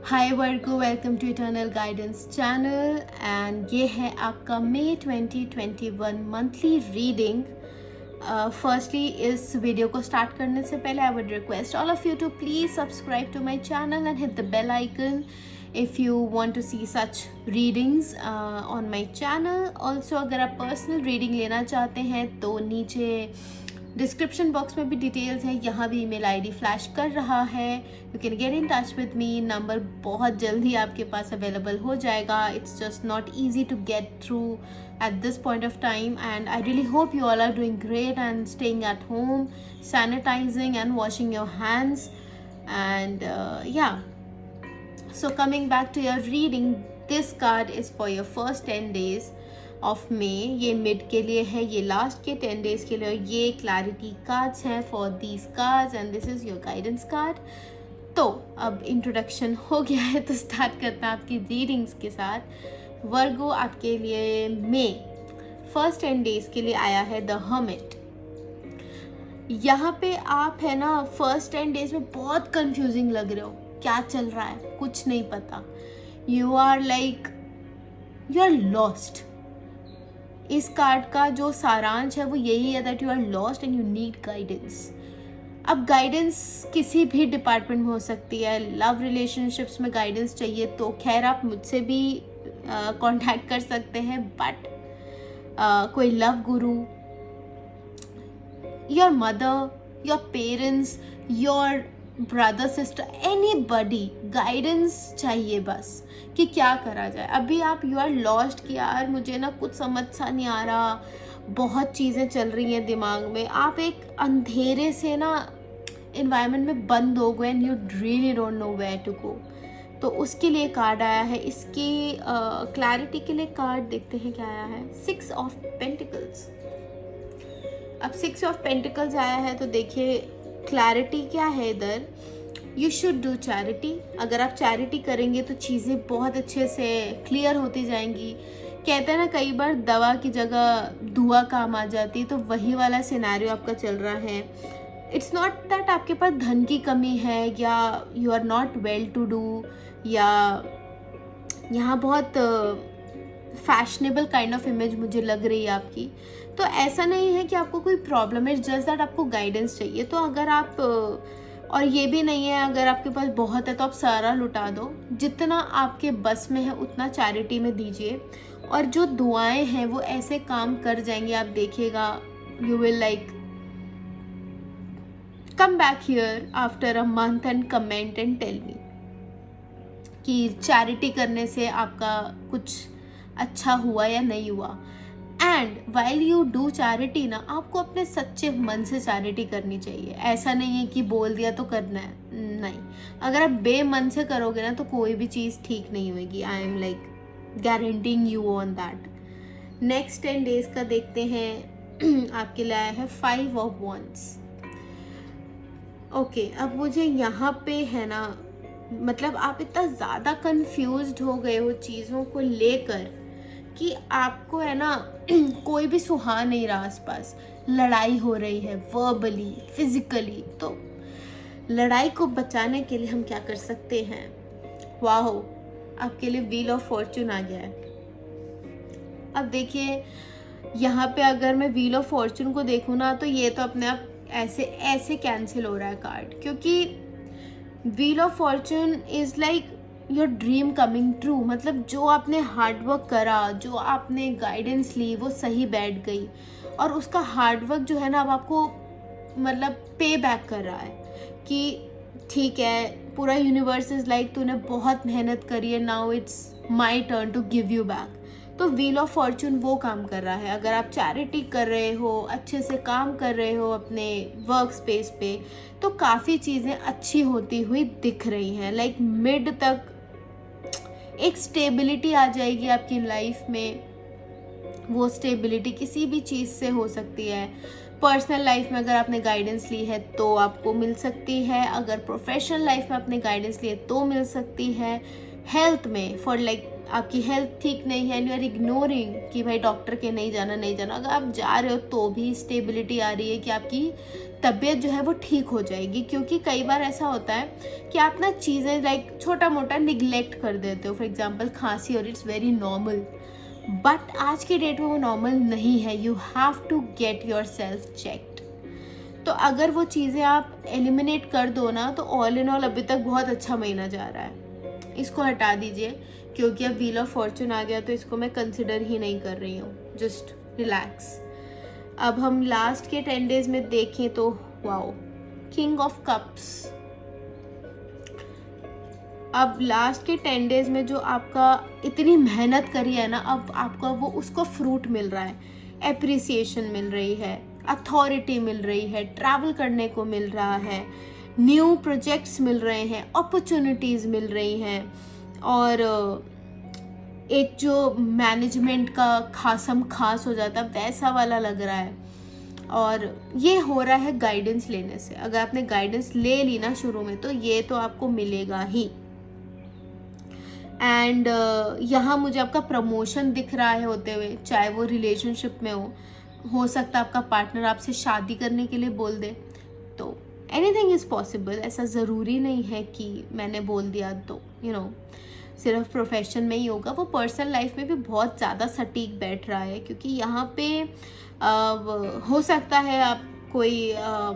Hi Virgo, welcome to eternal guidance channel and ये है आपका मई 2021 मंथली रीडिंग। फर्स्टली इस वीडियो को स्टार्ट करने से पहले I would request all of you to please subscribe to my channel and hit the bell icon if you want to see such readings on my channel. Also अगर आप personal reading लेना चाहते हैं तो नीचे डिस्क्रिप्शन बॉक्स में भी details हैं, यहाँ भी ईमेल आईडी फ्लैश कर रहा है. You can get in touch with me. Number बहुत जल्दी आपके पास अवेलेबल हो जाएगा. It's just not easy to get through at this point of time, and I really hope you all are doing great and staying at home, sanitizing and washing your hands, and yeah. So coming back to your reading, this card is for your first 10 days of May. ये mid के लिए है, ये last के 10 days के लिए. ये clarity cards हैं for these cards and this is your guidance card. तो अब इंट्रोडक्शन हो गया है तो स्टार्ट करते हैं आपकी रीडिंग्स के साथ. वर्गो आपके लिए मे फर्स्ट 10 days के लिए आया है द हर्मिट. यहाँ पे आप है ना फर्स्ट 10 days में बहुत कंफ्यूजिंग लग रहे हो. क्या चल रहा है कुछ नहीं पता. You are lost. इस कार्ड का जो सारांश है वो यही है that you are lost and you need guidance. अब गाइडेंस किसी भी डिपार्टमेंट में हो सकती है. लव रिलेशनशिप्स में गाइडेंस चाहिए तो खैर आप मुझसे भी कांटेक्ट कर सकते हैं, बट कोई love Guru, your mother, your parents, your brother sister, anybody, guidance चाहिए बस कि क्या करा जाए. अभी आप यू आर लॉस्ट कि यार मुझे ना कुछ समझ सा नहीं आ रहा, बहुत चीज़ें चल रही हैं दिमाग में. आप एक अंधेरे से ना इन्वायरमेंट में बंद हो गए and you really don't know where to go. तो उसके लिए कार्ड आया है. इसकी क्लैरिटी के लिए कार्ड देखते हैं क्या आया है. 6 ऑफ पेंटिकल्स. अब 6 ऑफ पेंटिकल्स आया है तो देखिए क्लैरिटी क्या है इधर. You should do charity. अगर आप चैरिटी करेंगे तो चीज़ें बहुत अच्छे से क्लियर होती जाएंगी. कहते हैं ना कई बार दवा की जगह दुआ काम आ जाती है, तो वही वाला सिनेरियो आपका चल रहा है. इट्स नॉट दैट आपके पास धन की कमी है या you are not well to do, या यहाँ बहुत फैशनेबल काइंड ऑफ इमेज मुझे लग रही है आपकी. तो ऐसा नहीं है कि आपको कोई प्रॉब्लम है, जस्ट दैट आपको गाइडेंस चाहिए. तो अगर आप और ये भी नहीं है अगर आपके पास बहुत है तो आप सारा लुटा दो. जितना आपके बस में है उतना चैरिटी में दीजिए, और जो दुआएं हैं वो ऐसे काम कर जाएंगे. आप देखिएगा you will like come back here after a month and comment and tell me कि चैरिटी करने से आपका कुछ अच्छा हुआ या नहीं हुआ. And while you do charity ना, आपको अपने सच्चे मन से चैरिटी करनी चाहिए. ऐसा नहीं है कि बोल दिया तो करना है, नहीं. अगर आप बेमन से करोगे ना तो कोई भी चीज़ ठीक नहीं होगी. I am like guaranteeing you on that. Next 10 days का देखते हैं. आपके लिए आया है 5 ऑफ wands. ओके, अब मुझे यहाँ पे है ना, मतलब आप इतना ज़्यादा कंफ्यूज्ड हो गए हो चीज़ों को लेकर कि आपको है ना कोई भी सुहा नहीं रहा आसपास. लड़ाई हो रही है वर्बली, फिजिकली. तो लड़ाई को बचाने के लिए हम क्या कर सकते हैं. वाह, आपके लिए व्हील ऑफ फॉर्चून आ गया है. अब देखिए यहाँ पे अगर मैं व्हील ऑफ फॉर्चून को देखूँ ना तो ये तो अपने आप ऐसे कैंसिल हो रहा है कार्ड, क्योंकि wheel of Fortune is like your dream coming true. मतलब जो आपने हार्डवर्क करा, जो आपने गाइडेंस ली वो सही बैठ गई, और उसका हार्डवर्क जो है ना अब आपको मतलब पे बैक कर रहा है कि ठीक है, पूरा यूनिवर्स इज़ लाइक तूने बहुत मेहनत करी है, now it's my turn to give you back. तो व्हील ऑफ फॉर्चून वो काम कर रहा है. अगर आप चैरिटी कर रहे हो, अच्छे से काम कर रहे हो अपने वर्क स्पेस पे, तो काफ़ी चीज़ें अच्छी होती हुई दिख रही हैं. लाइक मिड तक एक स्टेबिलिटी आ जाएगी आपकी लाइफ में. वो स्टेबिलिटी किसी भी चीज़ से हो सकती है. पर्सनल लाइफ में अगर आपने गाइडेंस ली है तो आपको मिल सकती है. अगर प्रोफेशनल लाइफ में आपने गाइडेंस ली है तो मिल सकती है. हेल्थ में फॉर लाइक आपकी हेल्थ ठीक नहीं है एंड यू आर इग्नोरिंग कि भाई डॉक्टर के नहीं जाना नहीं जाना, अगर आप जा रहे हो तो भी स्टेबिलिटी आ रही है कि आपकी तबीयत जो है वो ठीक हो जाएगी। क्योंकि कई बार ऐसा होता है कि आप ना चीज़ें लाइक छोटा मोटा निगलेक्ट कर देते हो, फॉर एग्जाम्पल खांसी, और इट्स वेरी नॉर्मल, बट आज के डेट में वो नॉर्मल नहीं है। You have to get yourself checked. तो अगर वो चीज़ें आप एलिमिनेट कर दो ना, तो ऑल इन ऑल अभी तक बहुत अच्छा महीना जा रहा है। इसको हटा दीजिए, क्योंकि अब व्हील ऑफ फॉर्चून आ गया तो इसको मैं कंसिडर ही नहीं कर रही हूँ। Just relax. अब हम लास्ट के 10 डेज में देखें तो वाओ, किंग ऑफ कप्स। अब लास्ट के 10 डेज में जो आपका इतनी मेहनत करी है ना, अब आपका वो उसको फ्रूट मिल रहा है, एप्रिसिएशन मिल रही है, अथॉरिटी मिल रही है, ट्रैवल करने को मिल रहा है, न्यू प्रोजेक्ट्स मिल रहे हैं, अपॉर्चुनिटीज़ मिल रही हैं, और एक जो मैनेजमेंट का खासम खास हो जाता वैसा वाला लग रहा है। और ये हो रहा है गाइडेंस लेने से। अगर आपने गाइडेंस ले ली ना शुरू में, तो ये तो आपको मिलेगा ही। एंड यहाँ मुझे आपका प्रमोशन दिख रहा है होते हुए, चाहे वो रिलेशनशिप में हो सकता है आपका पार्टनर आपसे शादी करने के लिए बोल दे, तो एनीथिंग इज़ पॉसिबल। ऐसा ज़रूरी नहीं है कि मैंने बोल दिया तो सिर्फ प्रोफेशन में ही होगा, वो पर्सनल लाइफ में भी बहुत ज़्यादा सटीक बैठ रहा है। क्योंकि यहाँ पे हो सकता है आप कोई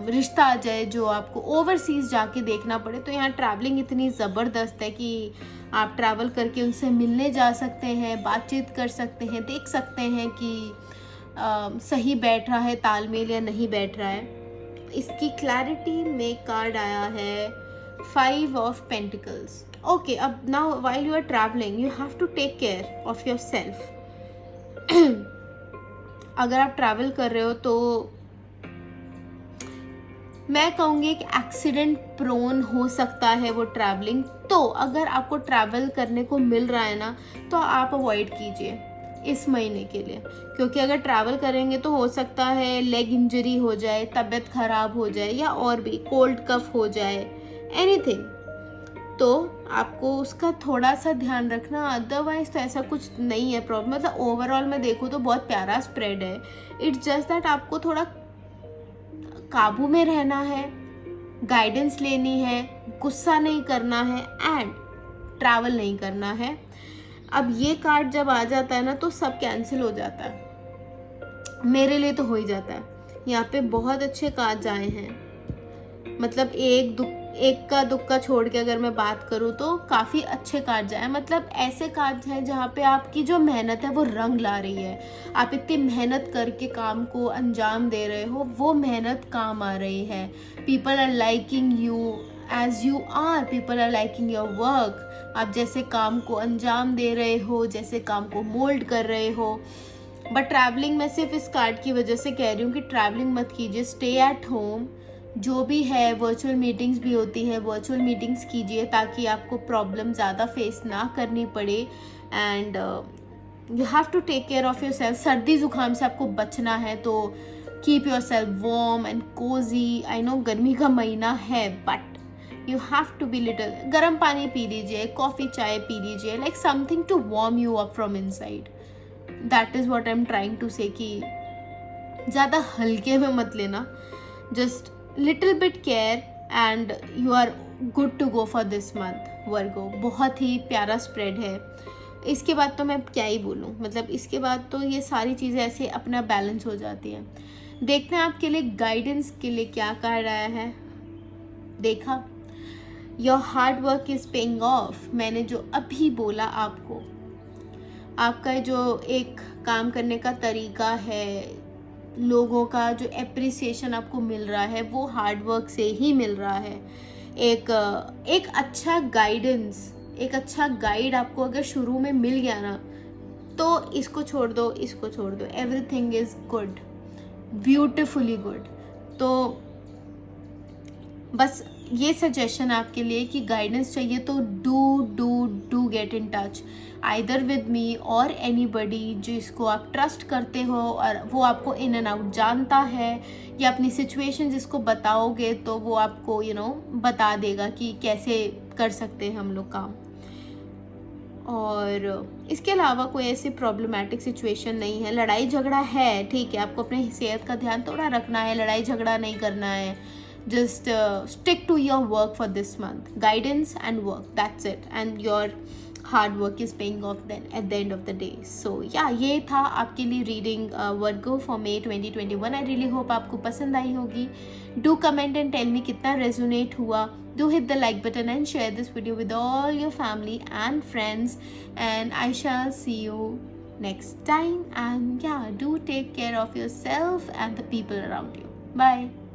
रिश्ता आ जाए जो आपको ओवरसीज़ जाके देखना पड़े, तो यहाँ ट्रैवलिंग इतनी ज़बरदस्त है कि आप ट्रैवल करके उनसे मिलने जा सकते हैं, बातचीत कर सकते हैं, देख सकते हैं कि सही बैठ रहा है तालमेल या नहीं बैठ रहा है। इसकी क्लैरिटी में कार्ड आया है 5 ऑफ पेंटिकल्स। ओके, अब now while you are travelling you have to take care of yourself. अगर आप ट्रैवल कर रहे हो तो मैं कहूँगी कि एक्सीडेंट प्रोन हो सकता है वो ट्रैवलिंग। तो अगर आपको ट्रैवल करने को मिल रहा है ना, तो आप अवॉइड कीजिए इस महीने के लिए। क्योंकि अगर ट्रैवल करेंगे तो हो सकता है लेग इंजरी हो जाए, तबीयत खराब हो जाए, या और भी कोल्ड कफ हो जाए, एनीथिंग। तो आपको उसका थोड़ा सा ध्यान रखना। अदरवाइज तो ऐसा कुछ नहीं है प्रॉब्लम। मतलब ओवरऑल मैं देखूँ तो बहुत प्यारा स्प्रेड है। इट्स जस्ट दैट आपको थोड़ा काबू में रहना है, गाइडेंस लेनी है, गुस्सा नहीं करना है, एंड ट्रैवल नहीं करना है। अब ये कार्ड जब आ जाता है ना, तो सब कैंसिल हो जाता है। मेरे लिए तो हो ही जाता है। यहाँ पे बहुत अच्छे कार्ड आए हैं। मतलब एक का दुक्का छोड़ के अगर मैं बात करूँ तो काफ़ी अच्छे कार्ड आए। मतलब ऐसे कार्ड हैं जहाँ पे आपकी जो मेहनत है वो रंग ला रही है। आप इतनी मेहनत करके काम को अंजाम दे रहे हो, वो मेहनत काम आ रही है। People are liking you as you are, people are liking your work. आप जैसे काम को अंजाम दे रहे हो, जैसे काम को मोल्ड कर रहे हो। बट ट्रैवलिंग मैं सिर्फ इस कार्ड की वजह से कह रही हूँ कि ट्रैवलिंग मत कीजिए, स्टे एट होम। जो भी है, वर्चुअल मीटिंग्स भी होती है, वर्चुअल मीटिंग्स कीजिए ताकि आपको प्रॉब्लम ज़्यादा फेस ना करनी पड़े। And you have to take care of yourself. सर्दी ज़ुकाम से आपको बचना है तो keep yourself warm and cosy. I know गर्मी का महीना है, but you have to be little. गर्म पानी पी लीजिए, कॉफ़ी चाय पी लीजिए, like something to warm you up from inside. That is what I am trying to say कि ज़्यादा हल्के में मत लेना। Just little bit care and you are good to go for this month. Virgo बहुत ही प्यारा स्प्रेड है। इसके बाद तो मैं क्या ही बोलूँ, मतलब इसके बाद तो ये सारी चीज़ें ऐसे अपना बैलेंस हो जाती हैं। देखते हैं आपके लिए गाइडेंस के लिए क्या कार्ड आया है। देखा, your hard work is paying off. मैंने जो अभी बोला आपको, आपका जो एक काम करने का तरीका है, लोगों का जो एप्रिसिएशन आपको मिल रहा है, वो हार्ड वर्क से ही मिल रहा है। एक अच्छा गाइडेंस, एक अच्छा गाइड आपको अगर शुरू में मिल गया ना, तो इसको छोड़ दो, इसको छोड़ दो, everything is good, beautifully good. तो बस ये सजेशन आपके लिए कि गाइडेंस चाहिए तो do get in touch either with me और एनीबडी जिसको आप ट्रस्ट करते हो और वो आपको इन एंड आउट जानता है, या अपनी सिचुएशन जिसको बताओगे तो वो आपको बता देगा कि कैसे कर सकते हैं हम लोग काम। और इसके अलावा कोई ऐसी प्रॉब्लमेटिक सिचुएशन नहीं है। लड़ाई झगड़ा है, ठीक है, आपको अपने सेहत का ध्यान थोड़ा रखना है, लड़ाई झगड़ा नहीं करना है। Just stick to your work for this month, guidance and work, that's it, and your hard work is paying off then at the end of the day. So yeah ये था आपके लिए reading Virgo for May 2021। I really hope आपको पसंद आई होगी। Do comment and tell me कितना resonate हुआ। Do hit the like button and share this video with all your family and friends, and I shall see you next time. And yeah, do take care of yourself and the people around you. Bye.